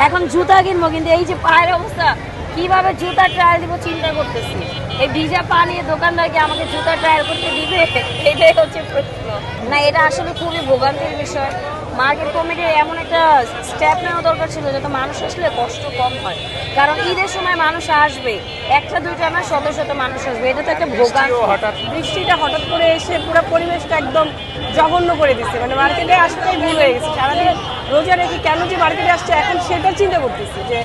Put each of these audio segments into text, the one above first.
এখন জুতা কিনবো, কিন্তু এই যে পায়ের অবস্থা, কিভাবে জুতা ট্রায়াল দিব চিন্তা করতেছি। এই ভিজা পা নিয়ে দোকানদারকে আমাকে জুতা ট্রায়াল করতে দিবে, এটাই হচ্ছে প্রশ্ন। না, এটা আসলে খুবই ভোগান্তির বিষয়। মার্কেট কমিটির এমন একটা স্টেপ নেওয়া দরকার ছিল যাতে মানুষ আসলে কষ্ট কম হয়, কারণ ঈদের সময় মানুষ আসবে, একটা দুইটা না, শত শত মানুষ আসবে, এটা তো একটা ভোগান্তি। বৃষ্টিটা হঠাৎ করে এসে পুরো পরিবেশটা একদম জঘন্য করে দিচ্ছে, মানে মার্কেটে আসাটাই ভুল হয়ে গেছে। সারাদিন রোজা রেখে কেন যে মার্কেটে আসছে এখন সেটা চিন্তা করতেছি, যে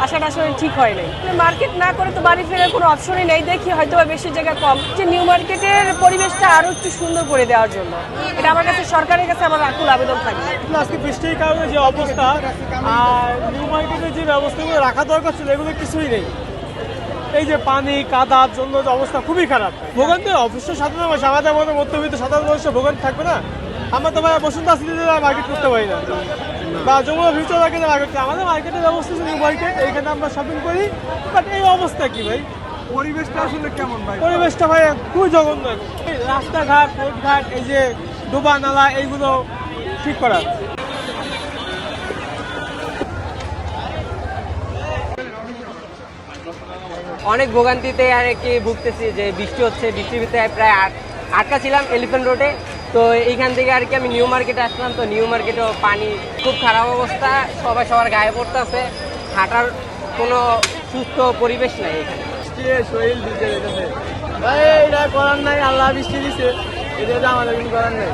আসাটা আসলে ঠিক হয় নাই। মার্কেট না করে তো বাড়ি ফেরার কোনো অপশনই নেই, দেখি হয়তো বা বেশি জায়গা কম, যে নিউ মার্কেটের পরিবেশটা আরও একটু সুন্দর করে দেওয়ার জন্য এটা আমার কাছে, সরকারের কাছে আমার আকুল আবেদন থাকবে। আজকে বৃষ্টির কারণে যে অবস্থা আর নিউ মার্কেটের যে ব্যবস্থাগুলো রাখা দরকার ছিল এগুলো কিছুই নেই। এই যে পানি কাদার জন্য যে অবস্থা খুবই খারাপ। ভোগান্তি অবশ্যই সাধারণ মানুষ, আমাদের মতো মধ্যবিত্ত সাধারণ মানুষের ভোগান্তি থাকবে না। আমরা তো ভাই বসুন্ধরা সিটিতে মার্কেট করতে পারি না, বা যমুনা ফিউচার মার্কেটে মার্কেট, আমাদের মার্কেটের ব্যবস্থা আছে নিউ মার্কেট, এইখানে আমরা শপিং করি। বাট এই অবস্থা কি ভাই, পরিবেশটা আসলে কেমন ভাই? পরিবেশটা ভাই খুবই জঘন্য। এই রাস্তাঘাট রোডঘাট, এই যে ডোবা নালা, এইগুলো ঠিক করা। অনেক ভোগান্তিতে আর কি ভুগতেছি, যে বৃষ্টি হচ্ছে, বৃষ্টির ভিতরে প্রায় আটকা ছিলাম এলিফ্যান্ট রোডে। তো এইখান থেকে আর কি আমি নিউ মার্কেটে আসলাম। তো নিউ মার্কেটেও পানি, খুব খারাপ অবস্থা, সবাই সবার গায়ে পড়তেছে, হাঁটার কোনো সুস্থ পরিবেশ নাই এখানে। শরীর ভিজে যেতেছে ভাই, এটা করার নাই, আল্লাহ বৃষ্টি দিচ্ছে, এটা আমাদের কিছু করার নাই।